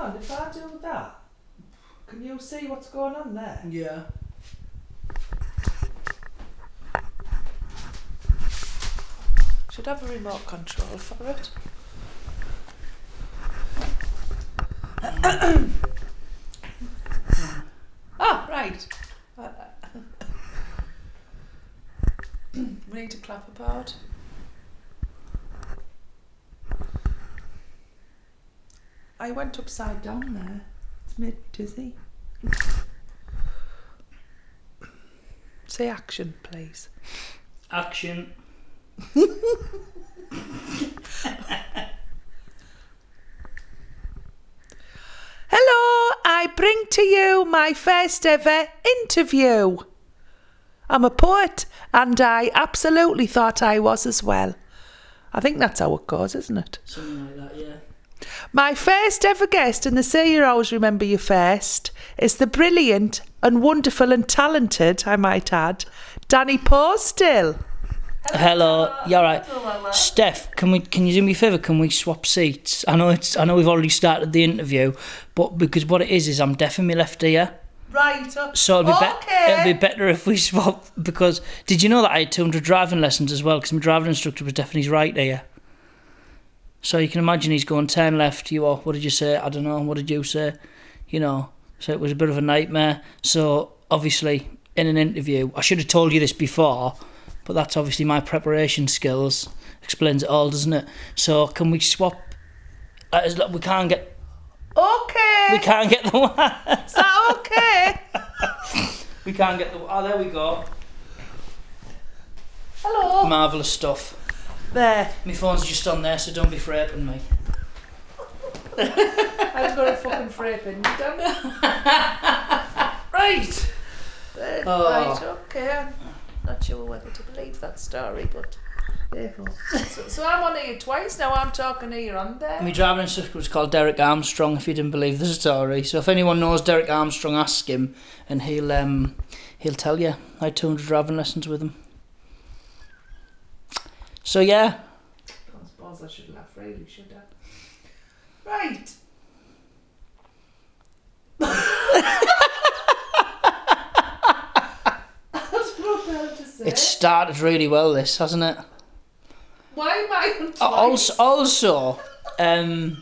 on, if I do that, can you see what's going on there? Yeah. Should have a remote control for it. Ah, right. We need to clap about. I went upside down there. It's made me dizzy. Say action, please. Action. Hello, I bring to you my first ever interview. I'm a poet, and I absolutely thought I was as well. I think that's how it goes, isn't it? Something like that, yeah. My first ever guest, and they say you always remember your first, is the brilliant and wonderful and talented, I might add, Danny Posthill. Hello, you're right. Steph, can you do me a favour? Can we swap seats? I know we've already started the interview, but because what it is I'm deaf in my left ear. Right. So it'll be better if we swap, because did you know that I had 200 driving lessons as well, because my driving instructor was deaf in his right ear. So you can imagine he's going turn left, what did you say? I don't know, what did you say? You know, so it was a bit of a nightmare. So obviously in an interview, I should have told you this before, but that's obviously my preparation skills. Explains it all, doesn't it? So can we swap? We can't get... Okay. We can't get the... Is that okay? We can't get the... Oh, there we go. Hello. Marvellous stuff. There. My phone's just on there, so don't be frapping me. I've got a fucking frapping you done. Right. Right, okay. I'm not sure whether to believe that story, but there you go. So I'm on here twice now, I'm talking to you on there. My driving instructor was called Derek Armstrong, if you didn't believe the story. So if anyone knows Derek Armstrong, ask him, and he'll tell you. I had 200 driving lessons with him. So yeah. I suppose I should laugh, really, should I? Right. It started really well, this, hasn't it? Why am I on twice? Also, do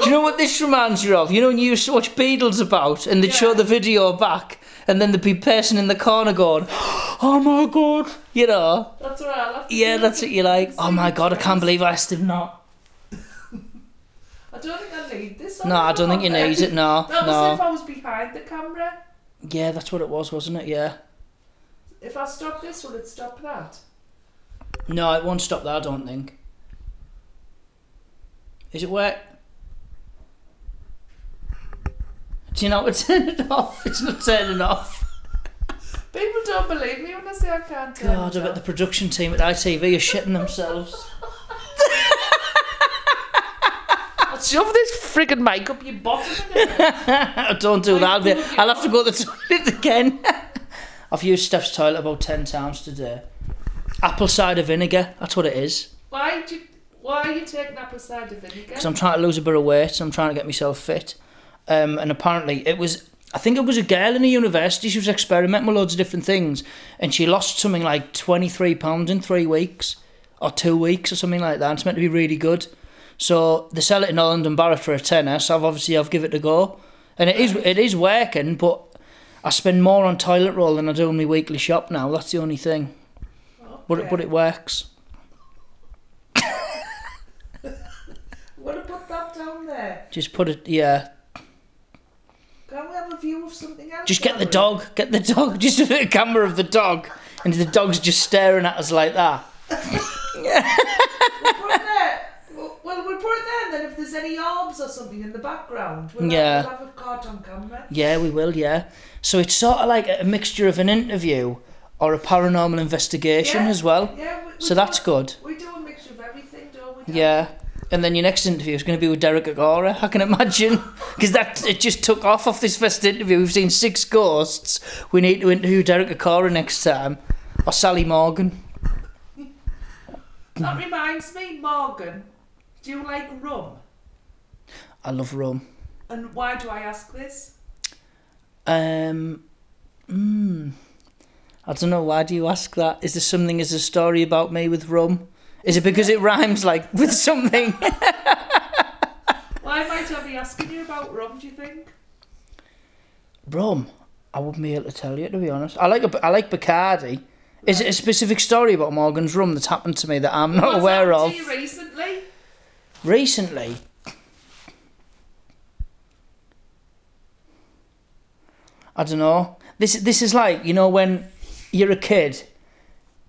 you know what this reminds you of? You know when you used to watch Beatles about, and they'd show the video back, and then there'd be a person in the corner going, oh my god, you know? That's what I love. Yeah, that's what you like. Oh my god, I can't believe I asked him not. I don't think I need this. No, I don't think you need it, no. That was if I was behind the camera. Yeah, that's what it was, wasn't it? Yeah. If I stop this, will it stop that? No, it won't stop that, I don't think. Is it wet? Do you know what to turn it off? It's not turning off. People don't believe me when I say I can't turn God, it I bet off. the production team at ITV are shitting themselves. Shove this friggin' mic up your bottom again. Don't do that. I'll have to go to the toilet again. I've used Steph's toilet about 10 times today. Apple cider vinegar, that's what it is. Why are you taking apple cider vinegar? Because I'm trying to lose a bit of weight, so I'm trying to get myself fit. And apparently I think it was a girl in a university, she was experimenting with loads of different things, and she lost something like 23 pounds in 3 weeks, or 2 weeks or something like that. It's meant to be really good. So they sell it in Holland and Barrett for a tenner, so I've given it a go. And it is working, but I spend more on toilet roll than I do on my weekly shop now, that's the only thing. Okay. But it works. Want to put that down there? Just put it, yeah. Can we have a view of something else? Just get the dog, just a bit of camera of the dog, and the dog's just staring at us like that. We'll put it there, and then if there's any orbs or something in the background, we'll have a card on camera. Yeah, we will, yeah. So it's sort of like a mixture of an interview or a paranormal investigation as well. Yeah, so that's good. We do a mixture of everything, don't we? Yeah. And then your next interview is going to be with Derek Agora, I can imagine. Because it just took off this first interview. We've seen 6 ghosts. We need to interview Derek Agora next time. Or Sally Morgan. That reminds me, Morgan, do you like rum? I love rum. And why do I ask this? I don't know. Why do you ask that? Is there something? Is there a story about me with rum? Is it because it rhymes like with something? Why might I be asking you about rum? Do you think? Rum? I wouldn't be able to tell you, to be honest. I like Bacardi. Right. Is it a specific story about Morgan's rum that's happened to me that I'm not aware of? What's happened to you recently? Recently? I don't know. This is like, you know, when you're a kid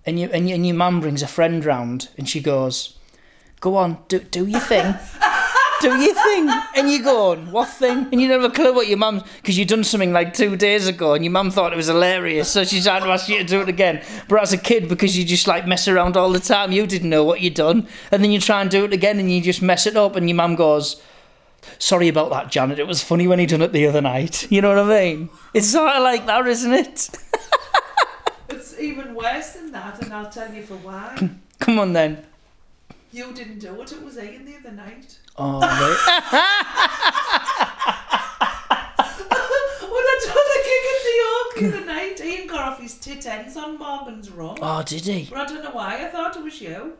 and your mum brings a friend round and she goes, "Go on, do your thing." Do your thing. And you go on, what thing? And you don't have a clue what your mum's... Because you've done something like 2 days ago and your mum thought it was hilarious, so she's trying to ask you to do it again. But as a kid, because you just like mess around all the time, you didn't know what you'd done. And then you try and do it again and you just mess it up and your mum goes, "Sorry about that, Janet. It was funny when he done it the other night." You know what I mean? It's sort of like that, isn't it? It's even worse than that, and I'll tell you for why. Come on then. You didn't do it. It was Ian the other night. Oh, right. When I done the gig at the Oak the other night, Ian got off his tit ends on Morgan's rum. Oh, did he? But I don't know why. I thought it was you.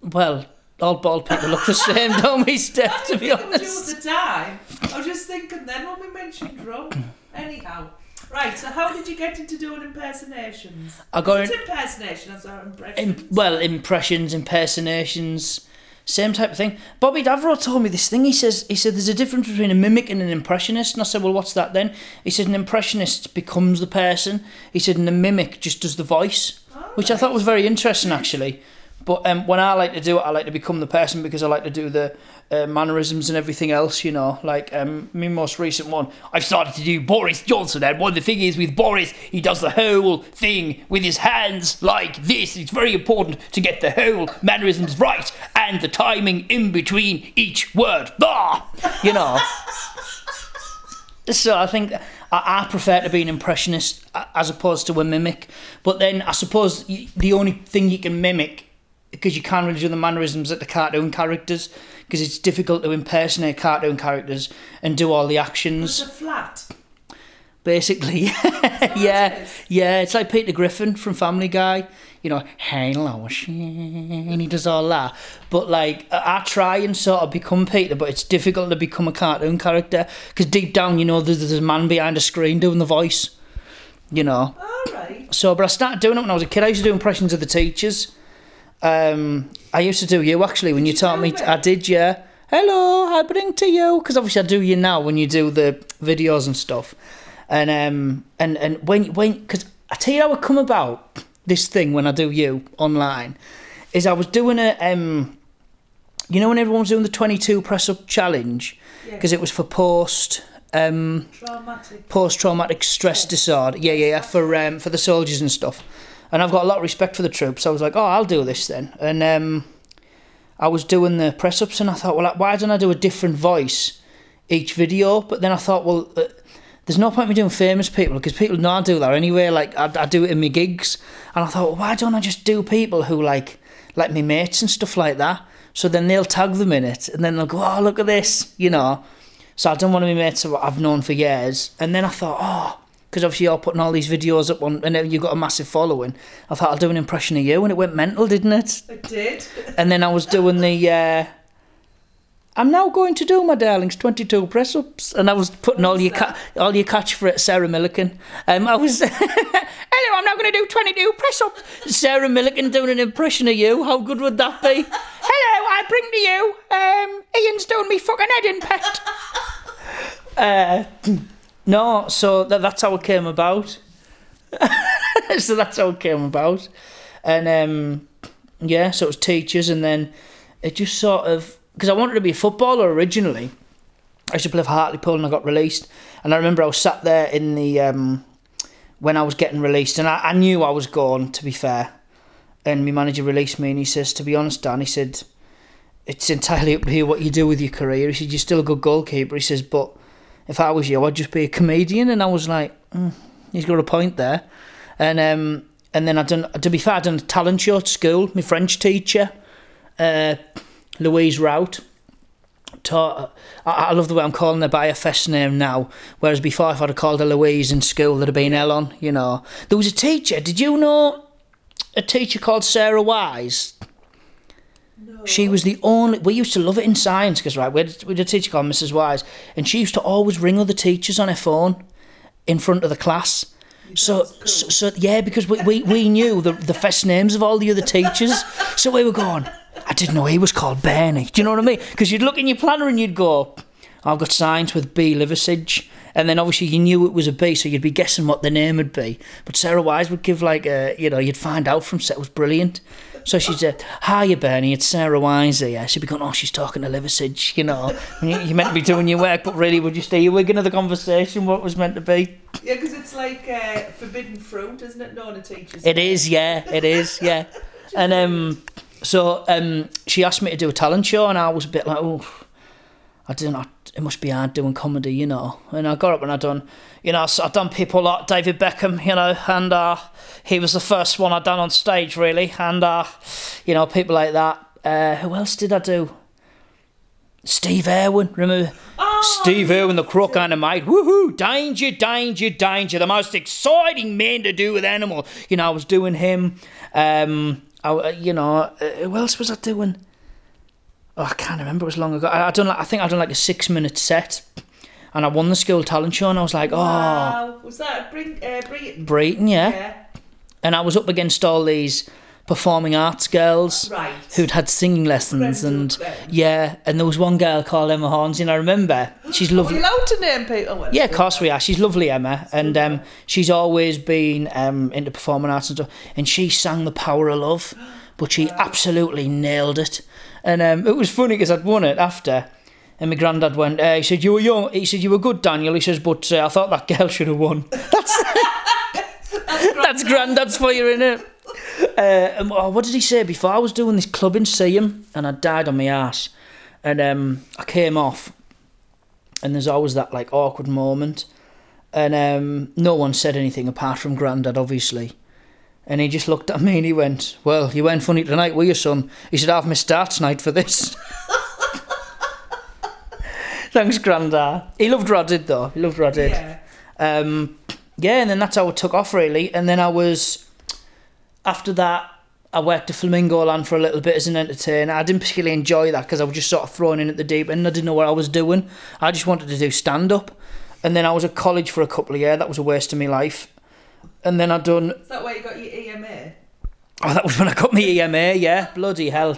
Well, all bald people look the same, don't we, Steph, to be honest? It was you at the time. I was just thinking then when we mentioned rum. Anyhow. Right, so how did you get into doing impersonations? I got Is it impersonations or impressions? Impressions, impersonations, same type of thing. Bobby Davro told me this thing. He said there's a difference between a mimic and an impressionist. And I said, well, what's that then? He said an impressionist becomes the person. He said and a mimic just does the voice, which I thought was very interesting actually. But when I like to do it, I like to become the person because I like to do the mannerisms and everything else, you know. Like my most recent one, I've started to do Boris Johnson, and one of the thing is with Boris, he does the whole thing with his hands like this. It's very important to get the whole mannerisms right and the timing in between each word. You know. So I think I prefer to be an impressionist as opposed to a mimic. But then I suppose the only thing you can mimic, because you can't really do the mannerisms at the cartoon characters, because it's difficult to impersonate cartoon characters and do all the actions. It's a flat. Basically, yeah. It's like Peter Griffin from Family Guy. You know, "Hey Lois," and he does all that. But like, I try and sort of become Peter, but it's difficult to become a cartoon character because deep down, you know, there's a man behind a screen doing the voice. You know. All right. So, but I started doing it when I was a kid. I used to do impressions of the teachers. I used to do you actually when you taught me. I did, yeah. "Hello, I bring to you," because obviously I do you now when you do the videos and stuff. And when because I tell you how it come about this thing when I do you online is I was doing a you know when everyone's doing the 22 press up challenge because it was for post-traumatic stress disorder. Yeah, for the soldiers and stuff. And I've got a lot of respect for the troops. So I was like, oh, I'll do this then. And I was doing the press-ups and I thought, well, why don't I do a different voice each video? But then I thought, well, there's no point in me doing famous people because people know I do that anyway. Like, I do it in my gigs. And I thought, well, why don't I just do people who like me mates and stuff like that? So then they'll tag them in it. And then they'll go, oh, look at this, you know. So I done one of my mates who I've known for years. And then I thought, oh... because obviously you're putting all these videos up on, and you've got a massive following. I thought I'll do an impression of you, and it went mental, didn't it? It did. And then I was doing the, I'm now going to do, my darlings, 22 press-ups. And I was putting all your catch for it, Sarah Millican. I was, hello, I'm now going to do 22 press-ups. Sarah Millican doing an impression of you. How good would that be? Hello, I bring to you, Ian's doing me fucking head in pet. No, so that's how it came about. So that's how it came about. And, yeah, so it was teachers, and then it just sort of... because I wanted to be a footballer originally. I used to play for Hartlepool and I got released. And I remember I was sat there in the... when I was getting released, and I knew I was gone, to be fair. And my manager released me, and he says, to be honest, Dan, he said, it's entirely up to you what you do with your career. He said, you're still a good goalkeeper. He says, but... if I was you, I'd just be a comedian. And I was like, he's got a point there. And then I done a talent show at school. My French teacher, Louise Rout, I love the way I'm calling her by her first name now, whereas before if I'd have called her Louise in school, there'd have been Ellen, you know. There was a teacher, did you know a teacher called Sarah Wise? No. She was the only... We used to love it in science, because, right, we had a teacher called Mrs Wise, and she used to always ring other teachers on her phone in front of the class. So yeah, because we knew the first names of all the other teachers, so we were going... I didn't know he was called Bernie. Do you know what I mean? Because you'd look in your planner and you'd go, I've got science with B. Liversidge. And then obviously you knew it was a B, so you'd be guessing what the name would be. But Sarah Wise would give like a, you know, you'd find out from Sarah. It was brilliant. So she'd say, hiya Bernie, it's Sarah Wise here. She'd be going, oh, she's talking to Liversidge, you know. You're meant to be doing your work, but really would you stay wigging of the conversation, what it was meant to be? Yeah, because it's like forbidden fruit, isn't it? No, on a teacher's. It is, yeah. And so she asked me to do a talent show, and I was a bit like, oh, I don't know, it must be hard doing comedy, you know. And I got up and I done, you know, so I've done people like David Beckham, you know, and he was the first one I'd done on stage, really. And, you know, people like that. Who else did I do? Steve Irwin, remember? Oh, Steve Irwin, the crook animate. Woohoo! Danger, danger, danger. The most exciting man to do with animal. You know, I was doing him. You know, who else was I doing? Oh, I can't remember. It was long ago. I think I done like a 6-minute set, and I won the school talent show. And I was like, wow. Oh, was that Breton? Breton, yeah. And I was up against all these performing arts girls, right, who'd had singing lessons, and yeah. And there was one girl called Emma Horns, and I remember she's lovely. Are we allowed to name people? Well, yeah, of course we are. She's lovely, Emma, and she's always been into performing arts and stuff. And she sang "The Power of Love," but she absolutely nailed it. And it was funny because I'd won it after, and my granddad went, he said, "You were young." He said, "You were good, Daniel." He says, "But I thought that girl should have won." That's granddad's for you, innit? And what did he say before? I was doing this club in Seaham, and I died on my arse, and I came off, and there's always that like awkward moment, and no one said anything apart from Grandad, obviously, and he just looked at me and he went, "Well, you weren't funny tonight, were you, son?" He said, "I've missed darts night for this." Thanks, Grandad. He loved Rodid though. He loved Rodid. Yeah. Yeah, and then that's how it took off really, and then after that, I worked at Flamingo Land for a little bit as an entertainer. I didn't particularly enjoy that because I was just sort of thrown in at the deep end. I didn't know what I was doing. I just wanted to do stand-up. And then I was at college for a couple of years. That was a waste of my life. And then I done... Is that where you got your EMA? Oh, that was when I got my EMA, yeah. Bloody hell.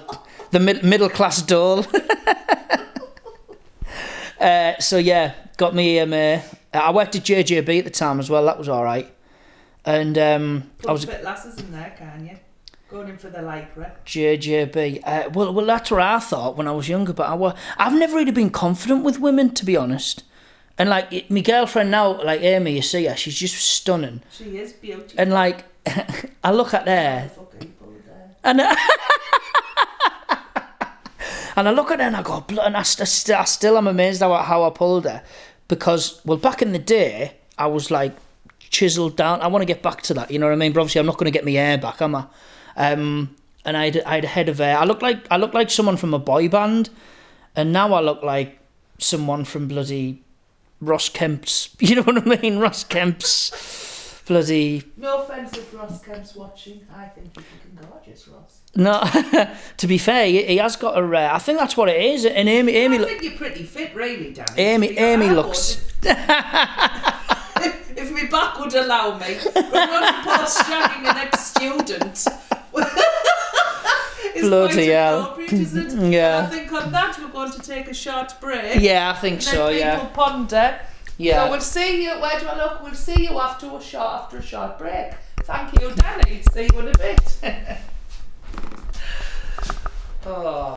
The middle-class dole. So, yeah, got my EMA. I worked at JJB at the time as well. That was all right. And I was fit lasses in there, can you? Going in for the lycra. JJB. Well, that's what I thought when I was younger. But I've never really been confident with women, to be honest. And like my girlfriend now, like Amy, you see her, she's just stunning. She is beautiful. And like, I look at her, and and I look at her and I go, and I still am amazed how I pulled her, because well, back in the day, I was like chiseled down. I want to get back to that, you know what I mean? But obviously I'm not going to get my hair back, am I? And I had a head of hair. I look like someone from a boy band, and now I look like someone from bloody Ross Kemp's, you know what I mean? Ross Kemp's bloody... No offence if Ross Kemp's watching. I think you're fucking gorgeous, Ross. No, to be fair, he has got a... I think that's what it is. And Amy... I think you're pretty fit, really, Dan. Amy looks... If my back would allow me, we're going to pause shagging the next student. It's bloody hell. Isn't? Yeah. And I think on that we're going to take a short break. Yeah, I think so, yeah. People ponder. Yeah. So we'll see you, where do I look? We'll see you after a short break. Thank you, Danny. See you in a bit. Oh.